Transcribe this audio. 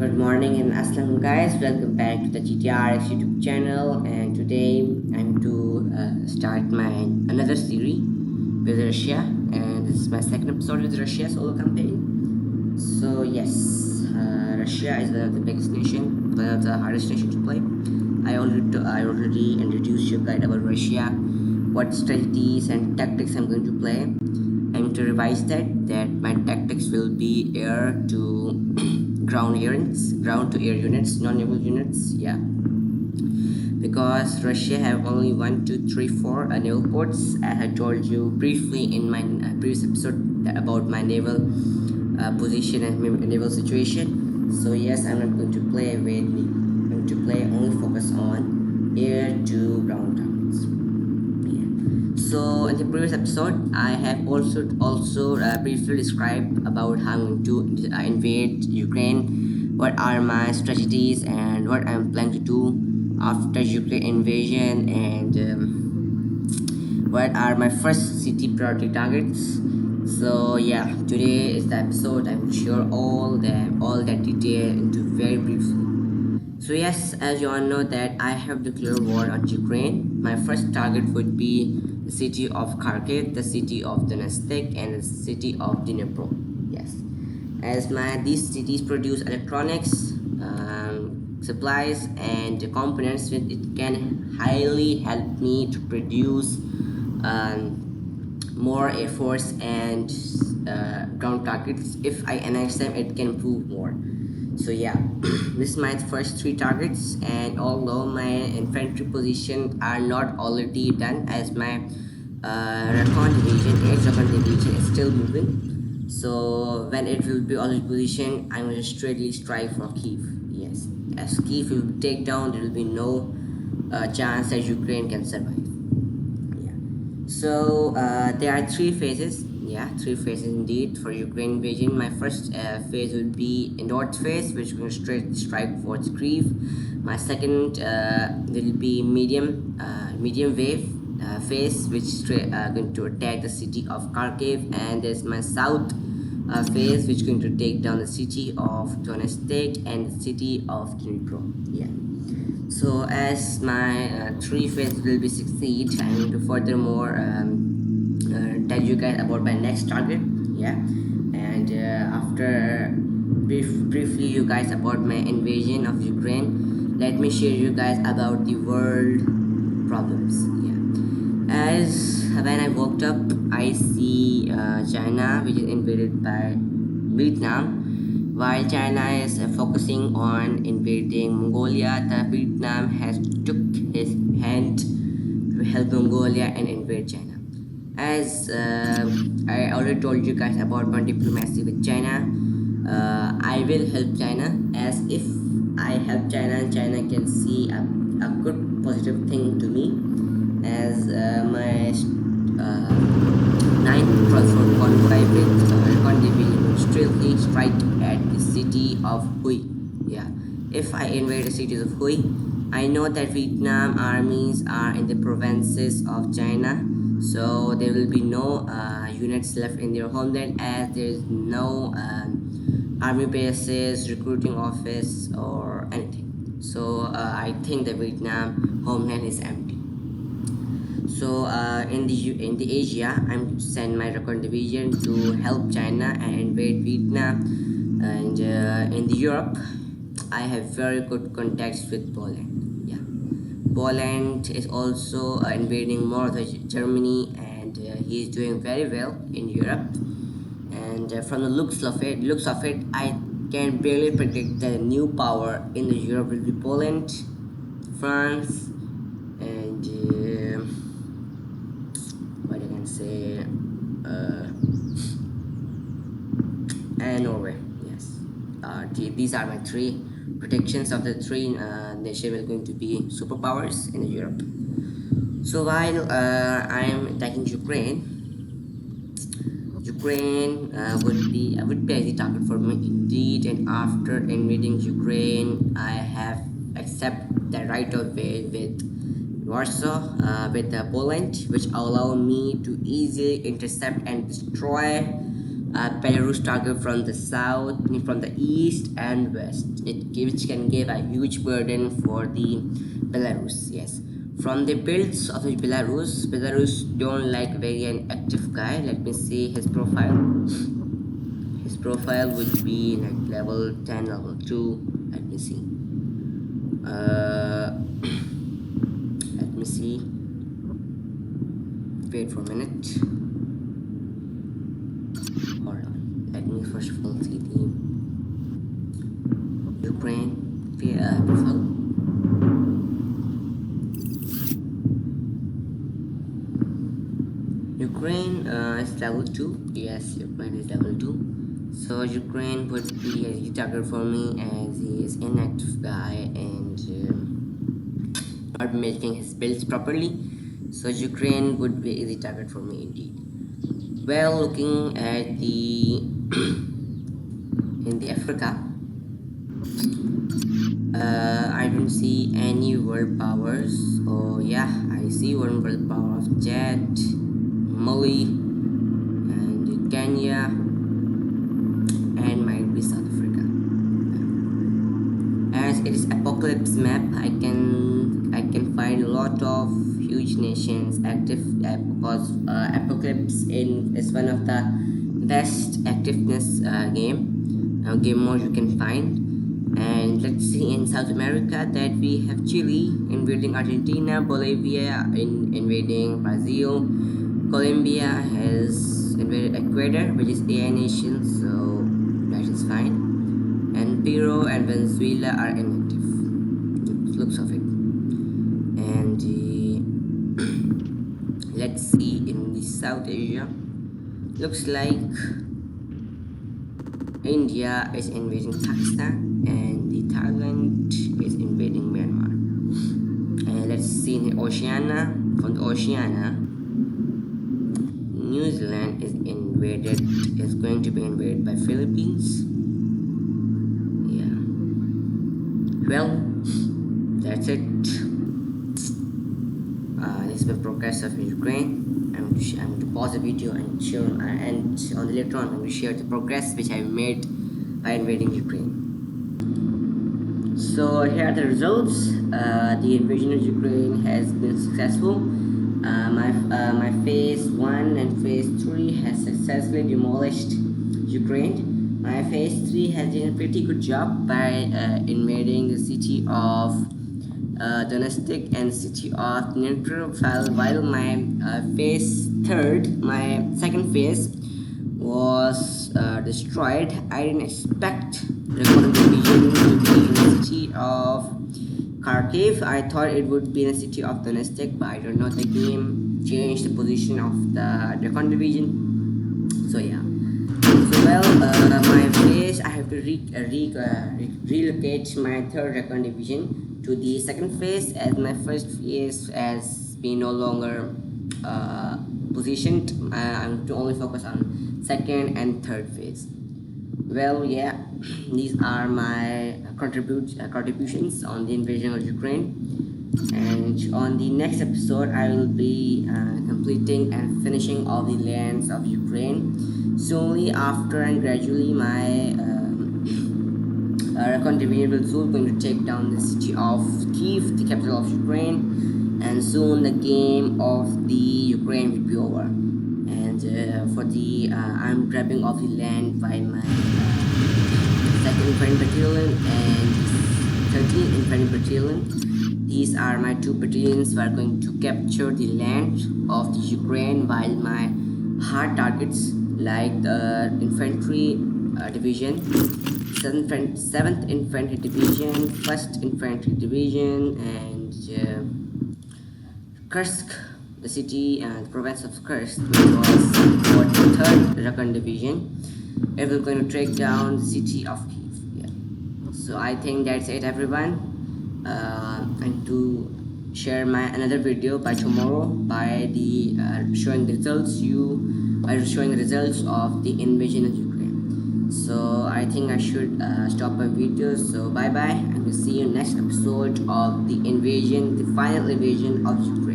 Good morning and Aslam guys. Welcome back to the GTRX YouTube channel. And today I'm to start my another series with Russia, and this is my second episode with Russia solo campaign. So yes, Russia is one of the biggest nation, one of the hardest nation to play. I already introduced you guys about Russia, what strategies and tactics I'm going to play. I'm to revise that my tactics will be air to ground units, ground to air units, non-naval units. Yeah, because Russia have only one, two, three, four naval ports. As I told you briefly in my previous episode about my naval position and naval situation. So yes, I'm not going to play with me. I'm going to play only focus on air to ground targets. Yeah. So in the previous episode, I have also briefly described about how I'm going to invade Ukraine, what are my strategies, and what I'm planning to do after Ukraine invasion, and what are my first city priority targets. So yeah, today is the episode. I will share all that detail into very briefly. So yes, as you all know that I have declared war on Ukraine. My first target would be the city of Kharkiv, the city of Donetsk, and the city of Dnipro. Yes, as these cities produce electronics, supplies, and components, it can highly help me to produce more air force and ground targets. If I annex them, it can improve more. So yeah, this is my first three targets, and although my infantry positions are not already done, as my recon division, air recon division is still moving. So when it will be already positioned, I'm going to straightly strike for Kiev. Yes, as Kiev will take down, there will be no chance that Ukraine can survive. Yeah. So there are three phases. Yeah, three phases indeed for Ukraine invasion. My first phase will be in north phase, which will straight strike towards Kyiv. My second will be medium wave phase, which straight going to attack the city of Kharkiv, and there's my south phase, which is going to take down the city of Donetsk and the city of Dnipro. Yeah. So as my three phase will be succeed, I'm going to furthermore tell you guys about my next target. Yeah, and after briefly you guys about my invasion of Ukraine, let me share you guys about the world problems. Yeah, as when I woke up, I see China, which is invaded by Vietnam. While China is focusing on invading Mongolia, the Vietnam has took his hand to help Mongolia and invade China. As I already told you guys about my diplomacy with China, I will help China, as if I help China, China can see a good positive thing to me, as my ninth transport convoy with recon division will straightly strike at the city of Hue. Yeah, if I invade the cities of Hue, I know that Vietnam armies are in the provinces of China, so there will be no units left in their homeland, as there is no army bases, recruiting office, or anything. So I think the Vietnam homeland is empty. So in the Asia, I'm send my recon division to help China and invade Vietnam, and in the Europe, I have very good contacts with Poland. Yeah, Poland is also invading more of Germany, and he is doing very well in Europe. And from the looks of it, I can barely predict the new power in the Europe will be Poland, France, and what I can say, and Norway. Yes, these are my three predictions of the three nations are going to be superpowers in Europe. So while I'm attacking Ukraine would be a target for me indeed. And after invading Ukraine, I have accepted the right of way with Warsaw, with Poland, which allow me to easily intercept and destroy Belarus target from the south, from the east and west, which can give a huge burden for the Belarus. Yes, from the builds of the Belarus don't like very an active guy. Let me see his profile. His profile would be like level 10, level 2. Let me see. Let me see. Wait for a minute. Hold on. Let me first of all see the Ukraine profile. Ukraine is level 2. Yes, Ukraine is level 2. So Ukraine would be a target for me as he is inactive guy and not making his builds properly. So Ukraine would be easy target for me indeed. Well, looking at the in the Africa, I don't see any world powers. Oh yeah, I see one world power of Chad, Mali, and Kenya, and might be South Africa. As it is apocalypse map, I can find a lot of huge nations active because apocalypse is one of the best activeness game mode you can find. And let's see in South America that we have Chile invading Argentina, Bolivia invading Brazil, Colombia has invaded Ecuador, which is AI nation, so that is fine. And Peru and Venezuela are inactive. Looks of it. And let's see in the South Asia. Looks like India is invading Pakistan and the Thailand is invading Myanmar. And let's see in Oceania. From the Oceania, New Zealand is going to be invaded by Philippines. Yeah. Well, that's it. This is the progress of Ukraine. I'm going to pause the video and show, and on the later on I'm going to share the progress which I made by invading Ukraine. So here are the results. The invasion of Ukraine has been successful. My phase 1 and phase 3 has successfully demolished Ukraine. My phase 3 has done a pretty good job by invading the city of Donetsk and city of Dnipro, while my my second phase was destroyed. I didn't expect the division to be in the city of Kharkiv. I thought it would be in the city of Donetsk, but I don't know, the game changed the position of the Recon division. So yeah. So well, my phase, I have to relocate my third Recon division to the second phase, as my first phase has been no longer positioned. I'm to only focus on second and third phase. Well, yeah, these are my contributions on the invasion of Ukraine, and on the next episode I will be completing and finishing all the lands of Ukraine. Solely after and gradually my Recon division will soon going to take down the city of Kiev, the capital of Ukraine, and soon the game of the Ukraine will be over. And for the I'm grabbing off the land by my 2nd Infantry Battalion and 13th Infantry Battalion. These are my two battalions who are going to capture the land of the Ukraine, while my hard targets like the infantry division, 7th Infantry Division, 1st Infantry Division, and Kursk, the city and province of Kursk, which was for the 3rd Recon Division. It will going to take down the city of Kiev. Yeah. So I think that's it, everyone. And to share my another video by tomorrow by the showing the results of the invasion of Ukraine. So I think I should stop my video. So bye bye, and we'll see you next episode of the invasion, the final invasion of Ukraine.